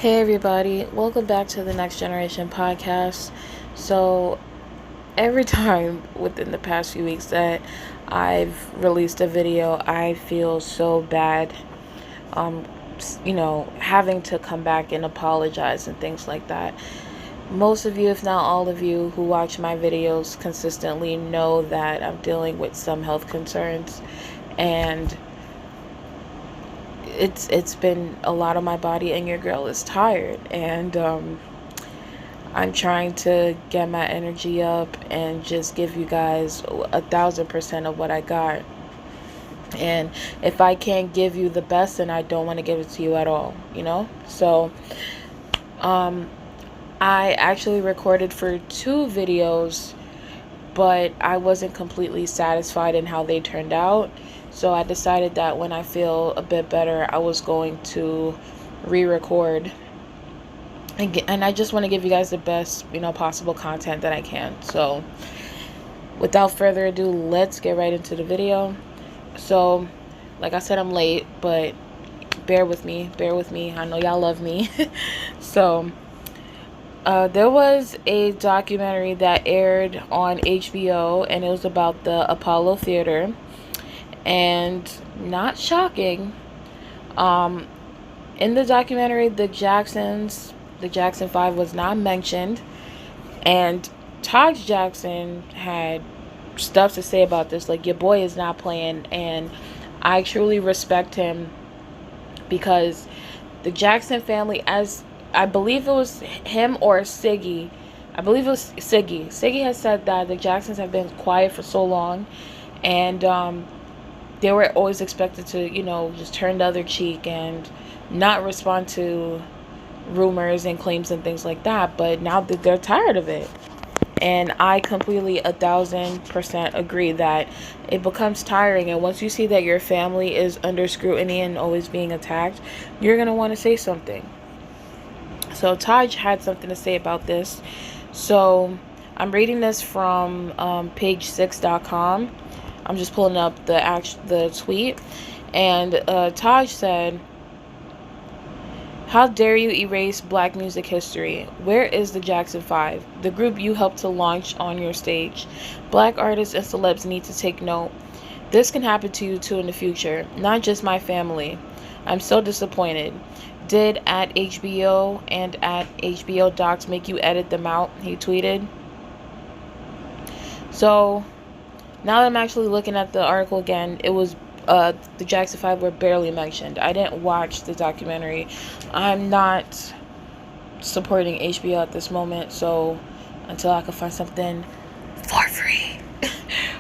Hey everybody, welcome back to the Next Generation podcast. So, every time within the past few weeks that I've released a video, I feel so bad, um, having to come back and apologize and things like that. Most of you, if not all of you, who watch my videos consistently know that I'm dealing with some health concerns, and it's been a lot on my body, and your girl is tired, and I'm trying to get my energy up and just give you guys 1,000% of what I got. And if I can't give you the best, then I don't want to give it to you at all, So, I actually recorded for 2 videos, but I wasn't completely satisfied in how they turned out. So I decided that when I feel a bit better, I was going to re-record. And I just want to give you guys the best, possible content that I can. So without further ado, let's get right into the video. So, like I said, I'm late, but bear with me. I know y'all love me. So, there was a documentary that aired on HBO, and it was about the Apollo Theater. And not shocking, in the documentary, the Jackson 5 was not mentioned, and Todd Jackson had stuff to say about this. Like, your boy is not playing, and I truly respect him, because the Jackson family, as I believe it was him or Siggy, I believe it was Siggy. Siggy has said that the Jacksons have been quiet for so long, and they were always expected to, just turn the other cheek and not respond to rumors and claims and things like that. But now that they're tired of it. And I completely 1,000% agree that it becomes tiring. And once you see that your family is under scrutiny and always being attacked, you're going to want to say something. So Taj had something to say about this. So I'm reading this from page6.com. I'm just pulling up the tweet, and Taj said, "How dare you erase Black music history? Where is the Jackson 5, the group you helped to launch on your stage? Black artists and celebs need to take note. This can happen to you too in the future, not just my family. I'm so disappointed. Did at HBO and at HBO Docs make you edit them out?" He tweeted. So now that I'm actually looking at the article again, it was the Jackson 5 were barely mentioned. I didn't watch the documentary. I'm not supporting HBO at this moment, so until I can find something for free,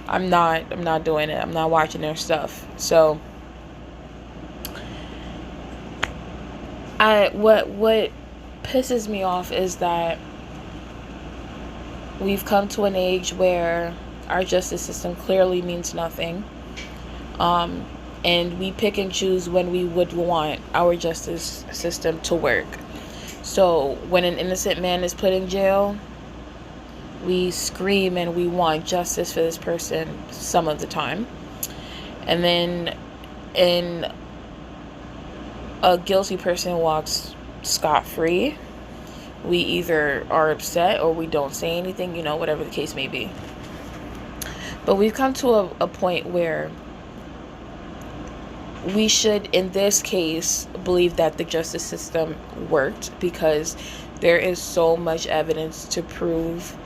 I'm not doing it. I'm not watching their stuff. So what pisses me off is that we've come to an age where our justice system clearly means nothing. And we pick and choose when we would want our justice system to work. So when an innocent man is put in jail, we scream and we want justice for this person some of the time. And then a guilty person walks scot-free, we either are upset or we don't say anything, whatever the case may be. But we've come to a point where we should, in this case, believe that the justice system worked, because there is so much evidence to prove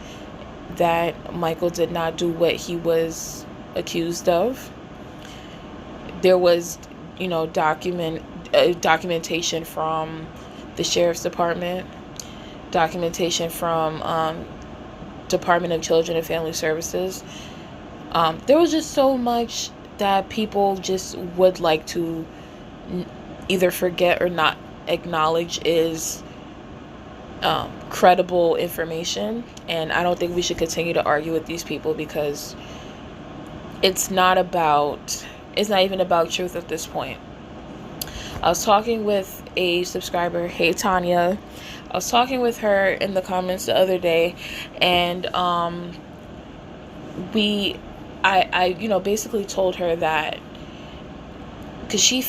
that Michael did not do what he was accused of. There was, documentation from the sheriff's department, documentation from Department of Children and Family Services. There was just so much that people just would like to either forget or not acknowledge is credible information. And I don't think we should continue to argue with these people, because it's not even about truth at this point. I was talking with a subscriber, hey Tanya. I was talking with her in the comments the other day, and I basically told her that, because she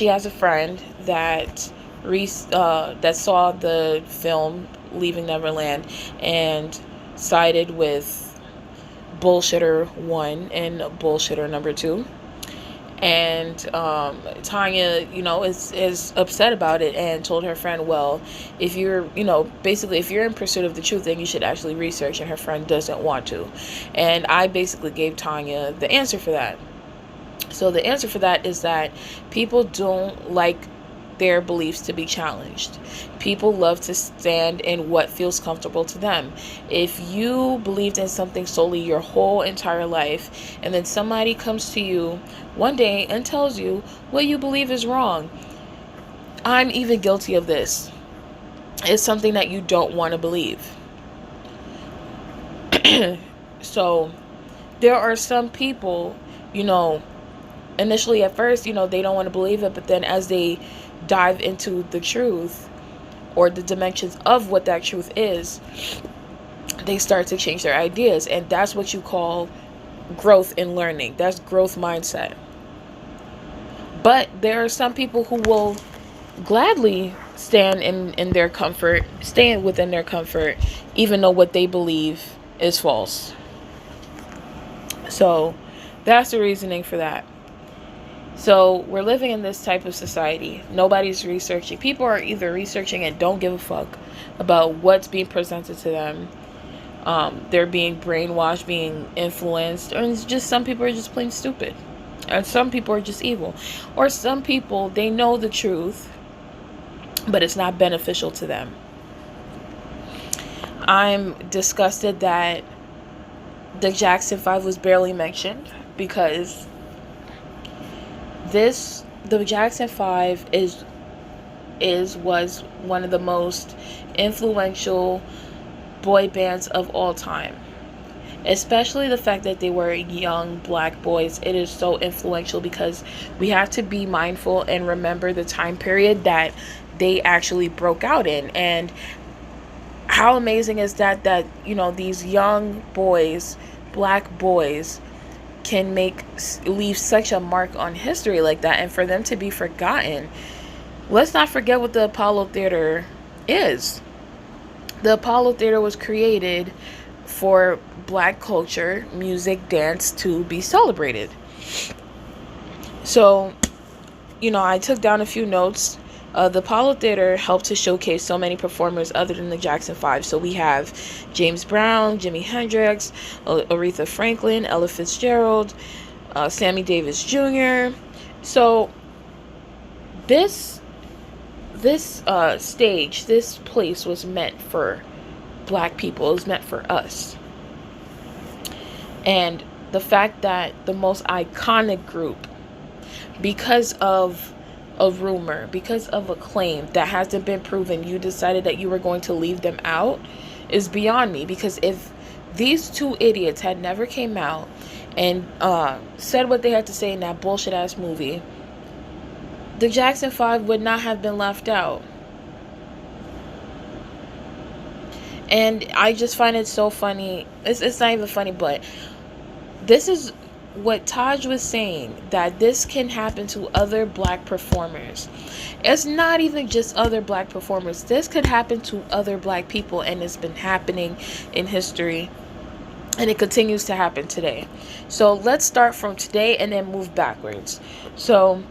has a friend that that saw the film Leaving Neverland and sided with bullshitter 1 and bullshitter number 2. And Tanya, is upset about it and told her friend, well, if you're, basically, if you're in pursuit of the truth, then you should actually research. And her friend doesn't want to. And I basically gave Tanya the answer for that. So the answer for that is that people don't like their beliefs to be challenged. People love to stand in what feels comfortable to them. If you believed in something solely your whole entire life, and then somebody comes to you one day and tells you what you believe is wrong, I'm even guilty of this. It's something that you don't want to believe. So there are some people, initially at first, they don't want to believe it, but then as they dive into the truth or the dimensions of what that truth is, they start to change their ideas. And that's what you call growth in learning. That's growth mindset. But there are some people who will gladly stand in their comfort, stay within their comfort, even though what they believe is false. So that's the reasoning for that. So we're living in this type of society. Nobody's researching. People are either researching and don't give a fuck about what's being presented to them. They're being brainwashed, being influenced, or it's just some people are just plain stupid. And some people are just evil. Or some people, they know the truth, but it's not beneficial to them. I'm disgusted that the Jackson 5 was barely mentioned, because the Jackson 5 was one of the most influential boy bands of all time. Especially the fact that they were young black boys. It is so influential because we have to be mindful and remember the time period that they actually broke out in. And how amazing is that these young boys, black boys, can leave such a mark on history like that, and for them to be forgotten. Let's not forget what the Apollo Theater is. The Apollo Theater was created for black culture, music, dance to be celebrated. So, I took down a few notes. The Apollo Theater helped to showcase so many performers other than the Jackson 5. So we have James Brown, Jimi Hendrix, Aretha Franklin, Ella Fitzgerald, Sammy Davis Jr. So this stage, this place was meant for black people. It was meant for us. And the fact that the most iconic group, because of a rumor, because of a claim that hasn't been proven, you decided that you were going to leave them out, is beyond me. Because if these two idiots had never came out and said what they had to say in that bullshit ass movie, the Jackson 5 would not have been left out. And I just find it so funny. It's not even funny, but this is what Taj was saying, that this can happen to other black performers. It's not even just other black performers. This could happen to other black people, and it's been happening in history, and it continues to happen today. So let's start from today and then move backwards. So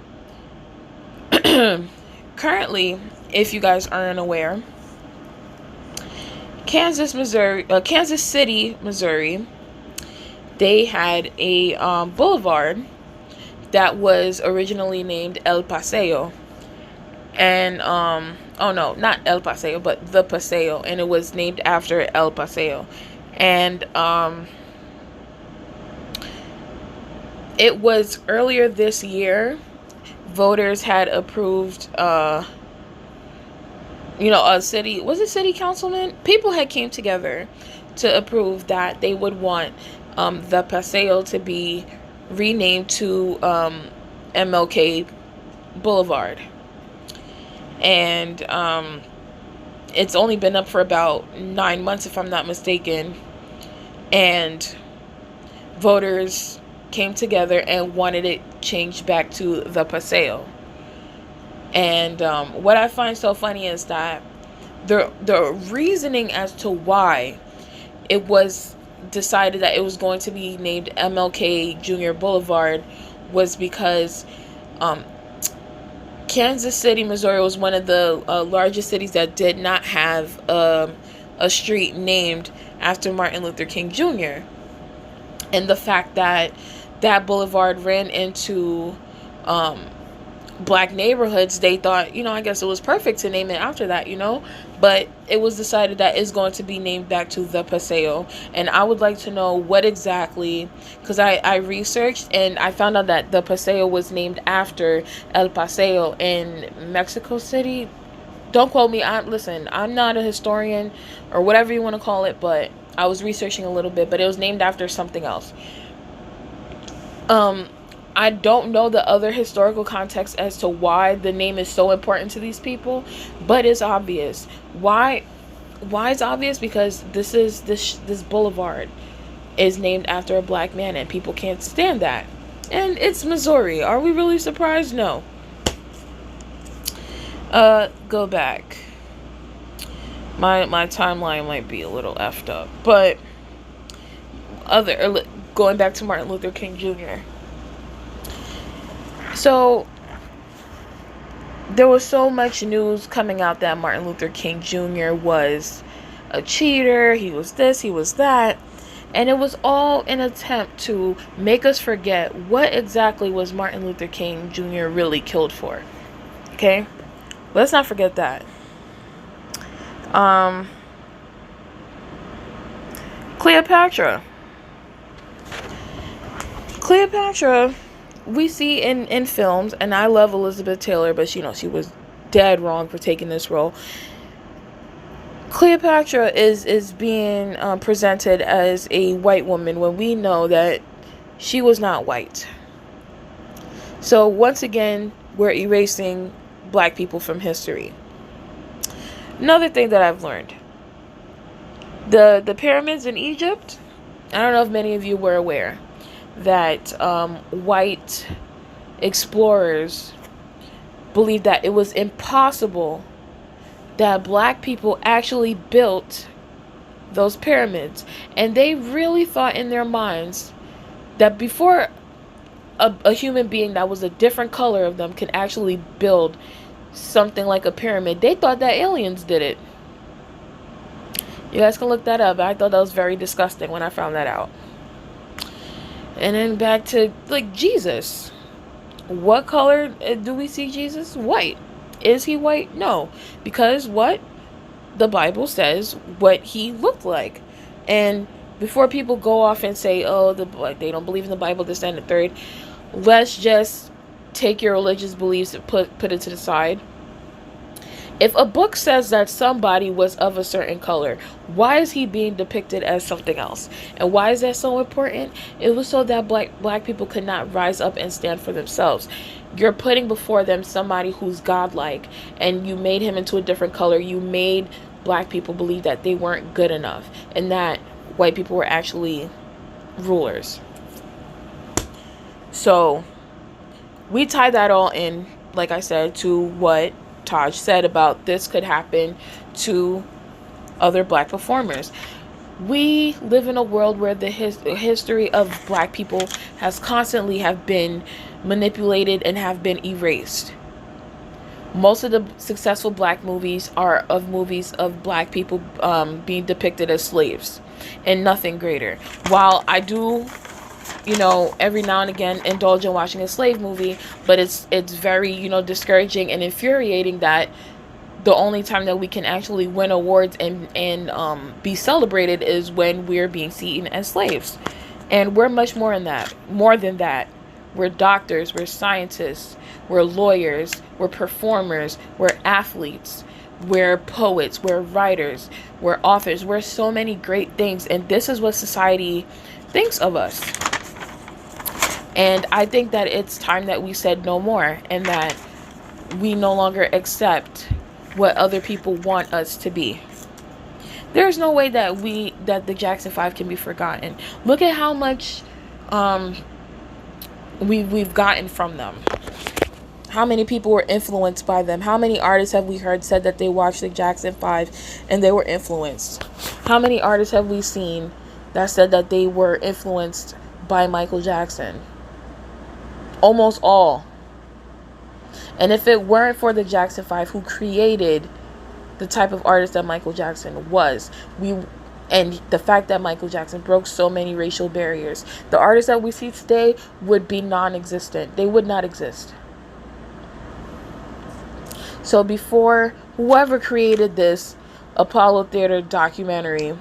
currently, if you guys aren't aware, Kansas City, Missouri, they had a boulevard that was originally named El Paseo. And, oh no, not El Paseo, but the Paseo. And it was named after El Paseo. And, it was earlier this year, voters had approved, a city councilman? People had came together to approve that they would want the Paseo to be renamed to MLK Boulevard. And it's only been up for about 9 months, if I'm not mistaken. And voters came together and wanted it changed back to the Paseo. And what I find so funny is that the reasoning as to why it was decided that it was going to be named MLK Jr. Boulevard was because um, Kansas City, Missouri was one of the largest cities that did not have a street named after Martin Luther King Jr. And the fact that that boulevard ran into um, black neighborhoods, they thought, I guess it was perfect to name it after that, but it was decided that it's going to be named back to the Paseo. And I would like to know what exactly, because I researched and I found out that the Paseo was named after El Paseo in Mexico City. Don't quote me. Listen, I'm not a historian or whatever you want to call it, but I was researching a little bit, but it was named after something else. I don't know the other historical context as to why the name is so important to these people, but it's obvious. Why it's obvious? Because this boulevard is named after a black man, and people can't stand that. And it's Missouri. Are we really surprised? No. Go back. My timeline might be a little effed up, but going back to Martin Luther King Jr. So there was so much news coming out that Martin Luther King Jr. was a cheater, he was this, he was that, and it was all an attempt to make us forget what exactly was Martin Luther King Jr. really killed for. Okay? Let's not forget that. Cleopatra, we see in films, and I love Elizabeth Taylor, but she was dead wrong for taking this role. Cleopatra is being presented as a white woman when we know that she was not white. So once again, we're erasing black people from history. Another thing that I've learned, the pyramids in Egypt, I don't know if many of you were aware that white explorers believed that it was impossible that black people actually built those pyramids. And they really thought in their minds that before a human being that was a different color of them can actually build something like a pyramid, they thought that aliens did it. You guys can look that up. I thought that was very disgusting when I found that out. And then back to Jesus. What color do we see Jesus? White. Is he white? No. Because what? The Bible says what he looked like. And before people go off and say, they don't believe in the Bible, this, that, and the third, let's just take your religious beliefs and put it to the side. If a book says that somebody was of a certain color, why is he being depicted as something else? And why is that so important? It was so that black people could not rise up and stand for themselves. You're putting before them somebody who's godlike, and you made him into a different color. You made black people believe that they weren't good enough, and that white people were actually rulers. So we tie that all in, like I said, to what Taj said about this could happen to other black performers. We live in a world where the history of black people has constantly have been manipulated and have been erased. Most of the successful black movies are of movies of black people being depicted as slaves and nothing greater. While I do, every now and again indulge in watching a slave movie, but it's very, discouraging and infuriating that the only time that we can actually win awards and be celebrated is when we're being seen as slaves. And we're much more than that. We're doctors, we're scientists, we're lawyers, we're performers, we're athletes, we're poets, we're writers, we're authors, we're so many great things. And this is what society thinks of us. And I think that it's time that we said no more, and that we no longer accept what other people want us to be. There's no way that the Jackson 5 can be forgotten. Look at how much we've gotten from them. How many people were influenced by them? How many artists have we heard said that they watched the Jackson 5 and they were influenced? How many artists have we seen that said that they were influenced by Michael Jackson? Almost all. And if it weren't for the Jackson 5 who created the type of artist that Michael Jackson was, and the fact that Michael Jackson broke so many racial barriers, the artists that we see today would be non-existent. They would not exist. So before whoever created this Apollo Theater documentary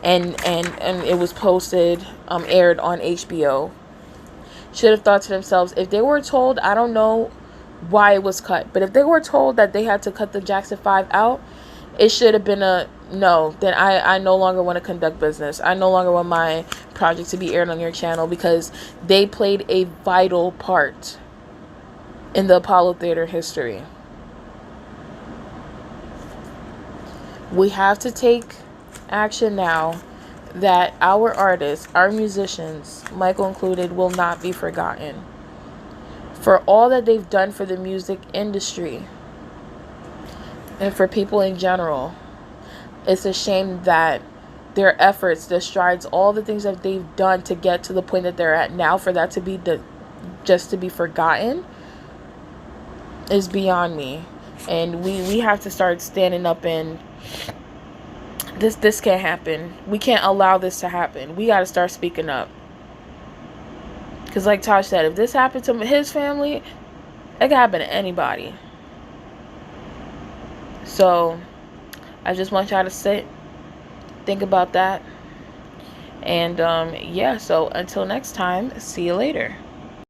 and it was posted, aired on HBO, should have thought to themselves, if they were told, I don't know why it was cut, but if they were told that they had to cut the Jackson 5 out, it should have been a no. Then I no longer want to conduct business. I no longer want my project to be aired on your channel, because they played a vital part in the Apollo Theater history. We have to take action now that our artists, our musicians, Michael included, will not be forgotten for all that they've done for the music industry and for people in general. It's a shame that their efforts, their strides, all the things that they've done to get to the point that they're at now, for that to be just to be forgotten is beyond me. And we have to start standing up, and this can't happen. We can't allow this to happen. We got to start speaking up. Because like Taj said, if this happened to his family, it could happen to anybody. So I just want y'all to think about that. And yeah, so until next time, see you later.